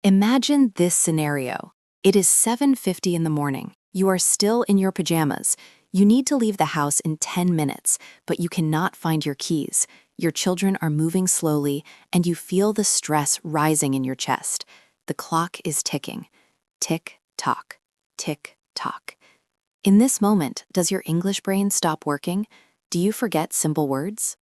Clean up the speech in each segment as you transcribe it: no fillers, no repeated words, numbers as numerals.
Imagine this scenario. It is 7:50 in the morning. You are still in your pajamas. You need to leave the house in 10 minutes, but you cannot find your keys. Your children are moving slowly, and you feel the stress rising in your chest. The clock is ticking. Tick, tock, tick, tock. In this moment, does your English brain stop working? Do you forget simple words?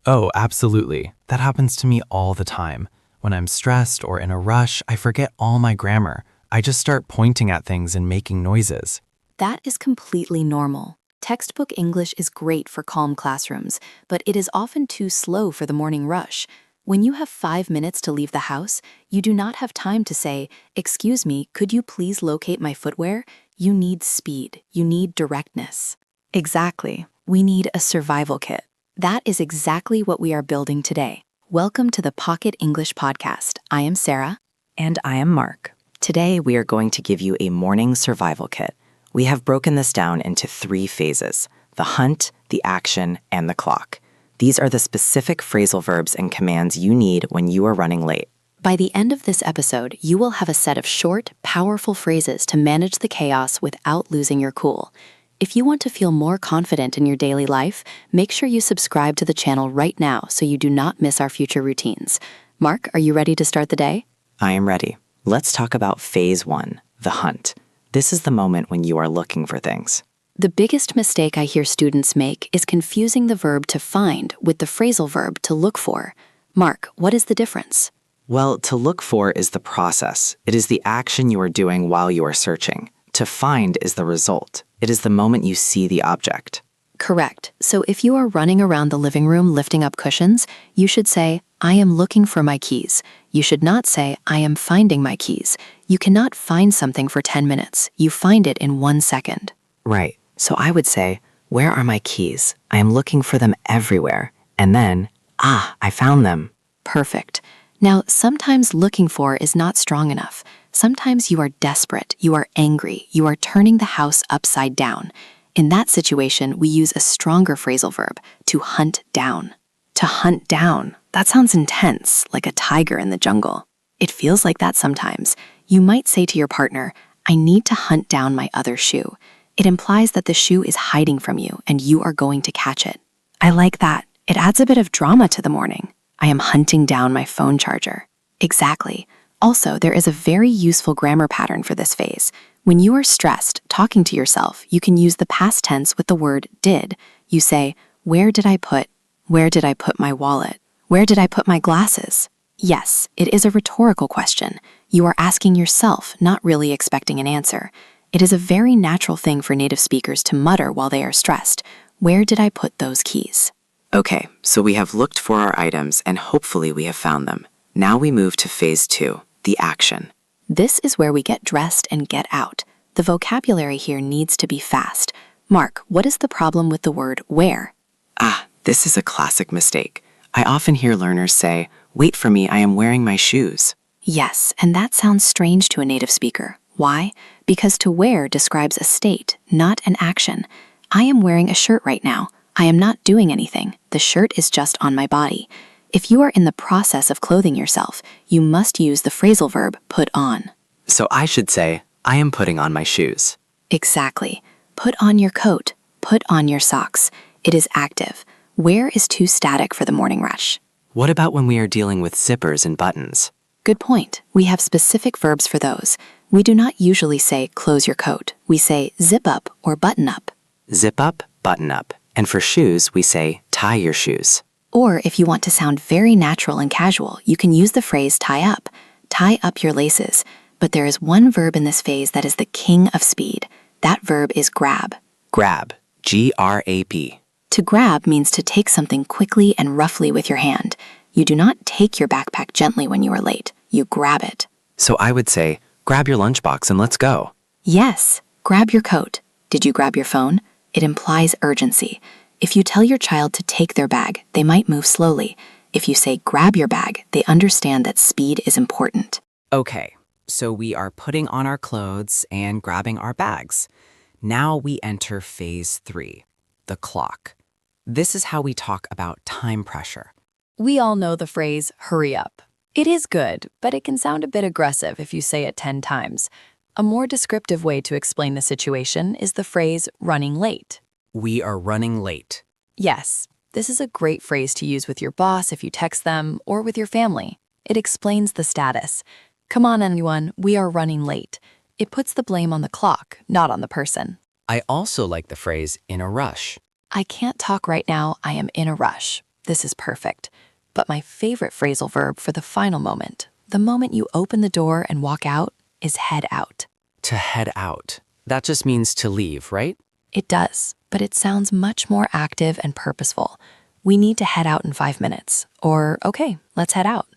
Oh, absolutely. That happens to me all the time. When I'm stressed or in a rush, I forget all my grammar. I just start pointing at things and making noises. That is completely normal. Textbook English is great for calm classrooms, but it is often too slow for the morning rush. When you have 5 minutes to leave the house, you do not have time to say, "Excuse me, could you please locate my footwear?" You need speed. You need directness. Exactly. We need a survival kit. That is exactly what we are building today. Welcome to the Pocket English Podcast. I am Sarah. And I am Mark. Today, we are going to give you a morning survival kit. We have broken this down into 3 phases: the hunt, the action, and the clock. These are the specific phrasal verbs and commands you need when you are running late. By the end of this episode, you will have a set of short, powerful phrases to manage the chaos without losing your cool. If you want to feel more confident in your daily life, make sure you subscribe to the channel right now so you do not miss our future routines. Mark, are you ready to start the day? I am ready. Let's talk about phase 1, the hunt. This is the moment when you are looking for things. The biggest mistake I hear students make is confusing the verb to find with the phrasal verb to look for. Mark, what is the difference? Well, to look for is the process. It is the action you are doing while you are searching. To find is the result. It is the moment you see the object. Correct. So if you are running around the living room lifting up cushions, you should say, "I am looking for my keys." You should not say, "I am finding my keys." You cannot find something for 10 minutes. You find it in 1 second. Right. So I would say, "Where are my keys? I am looking for them everywhere." And then, I found them. Perfect. Now, sometimes looking for is not strong enough. Sometimes you are desperate, you are angry, you are turning the house upside down. In that situation, we use a stronger phrasal verb, to hunt down. To hunt down, that sounds intense, like a tiger in the jungle. It feels like that sometimes. You might say to your partner, "I need to hunt down my other shoe." It implies that the shoe is hiding from you and you are going to catch it. I like that. It adds a bit of drama to the morning. I am hunting down my phone charger. Exactly. Also, there is a very useful grammar pattern for this phase. When you are stressed, talking to yourself, you can use the past tense with the word did. You say, Where did I put my wallet? Where did I put my glasses? Yes, it is a rhetorical question. You are asking yourself, not really expecting an answer. It is a very natural thing for native speakers to mutter while they are stressed. Where did I put those keys? Okay, so we have looked for our items and hopefully we have found them. Now we move to phase 2, the action. This is where we get dressed and get out. The vocabulary here needs to be fast. Mark, what is the problem with the word wear? This is a classic mistake. I often hear learners say, "Wait for me, I am wearing my shoes." Yes, and that sounds strange to a native speaker. Why? Because to wear describes a state, not an action. I am wearing a shirt right now. I am not doing anything. The shirt is just on my body. If you are in the process of clothing yourself, you must use the phrasal verb put on. So I should say, "I am putting on my shoes." Exactly. Put on your coat. Put on your socks. It is active. Wear is too static for the morning rush. What about when we are dealing with zippers and buttons? Good point. We have specific verbs for those. We do not usually say close your coat. We say zip up or button up. Zip up, button up. And for shoes, we say tie your shoes. Or if you want to sound very natural and casual, you can use the phrase tie up. Tie up your laces. But there is one verb in this phase that is the king of speed. That verb is grab. Grab, G-R-A-B. To grab means to take something quickly and roughly with your hand. You do not take your backpack gently when you are late. You grab it. So I would say, grab your lunchbox and let's go. Yes, grab your coat. Did you grab your phone? It implies urgency. If you tell your child to take their bag, they might move slowly. If you say grab your bag, they understand that speed is important. Okay, so we are putting on our clothes and grabbing our bags. Now we enter phase 3, the clock. This is how we talk about time pressure. We all know the phrase hurry up. It is good, but it can sound a bit aggressive if you say it 10 times. A more descriptive way to explain the situation is the phrase running late. We are running late. Yes, this is a great phrase to use with your boss if you text them or with your family. It explains the status. Come on, anyone, we are running late. It puts the blame on the clock, not on the person. I also like the phrase in a rush. I can't talk right now, I am in a rush. This is perfect. But my favorite phrasal verb for the final moment, the moment you open the door and walk out, is head out. To head out. That just means to leave, right? It does, but it sounds much more active and purposeful. We need to head out in 5 minutes. Or, okay, let's head out.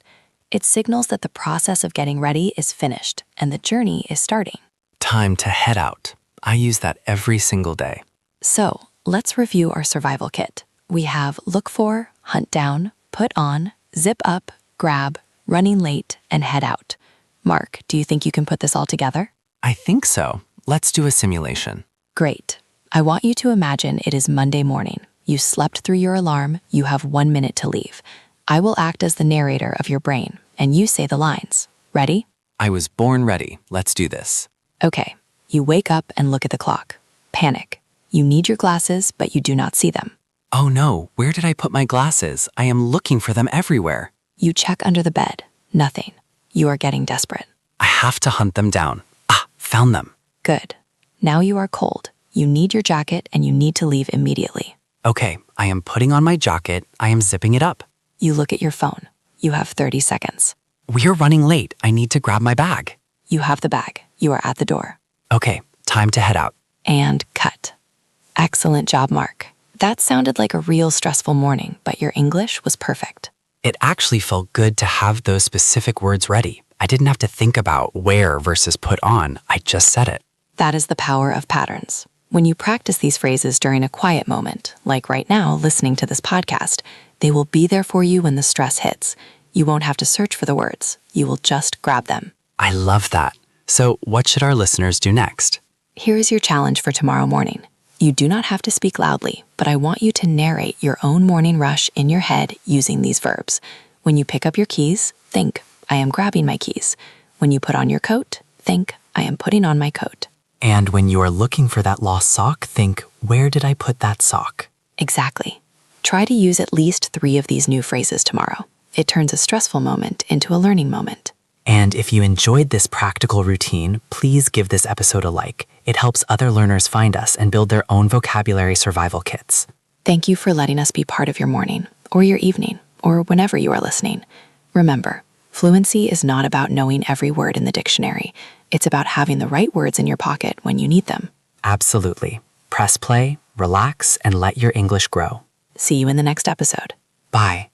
It signals that the process of getting ready is finished and the journey is starting. Time to head out. I use that every single day. So, let's review our survival kit. We have look for, hunt down, put on, zip up, grab, running late, and head out. Mark, do you think you can put this all together? I think so. Let's do a simulation. Great. I want you to imagine it is Monday morning. You slept through your alarm. You have 1 minute to leave. I will act as the narrator of your brain, and you say the lines. Ready? I was born ready. Let's do this. Okay. You wake up and look at the clock. Panic. You need your glasses, but you do not see them. Oh no, where did I put my glasses? I am looking for them everywhere. You check under the bed. Nothing. You are getting desperate. I have to hunt them down. Ah, found them. Good. Now you are cold. You need your jacket and you need to leave immediately. Okay, I am putting on my jacket. I am zipping it up. You look at your phone. You have 30 seconds. We're running late. I need to grab my bag. You have the bag. You are at the door. Okay, time to head out. And cut. Excellent job, Mark. That sounded like a real stressful morning, but your English was perfect. It actually felt good to have those specific words ready. I didn't have to think about wear versus put on. I just said it. That is the power of patterns. When you practice these phrases during a quiet moment, like right now listening to this podcast, they will be there for you when the stress hits. You won't have to search for the words. You will just grab them. I love that. So what should our listeners do next? Here is your challenge for tomorrow morning. You do not have to speak loudly, but I want you to narrate your own morning rush in your head using these verbs. When you pick up your keys, think, I am grabbing my keys. When you put on your coat, think, I am putting on my coat. And when you are looking for that lost sock, think, where did I put that sock? Exactly. Try to use at least 3 of these new phrases tomorrow. It turns a stressful moment into a learning moment. And if you enjoyed this practical routine, please give this episode a like. It helps other learners find us and build their own vocabulary survival kits. Thank you for letting us be part of your morning, or your evening, or whenever you are listening. Remember, fluency is not about knowing every word in the dictionary. It's about having the right words in your pocket when you need them. Absolutely. Press play, relax, and let your English grow. See you in the next episode. Bye.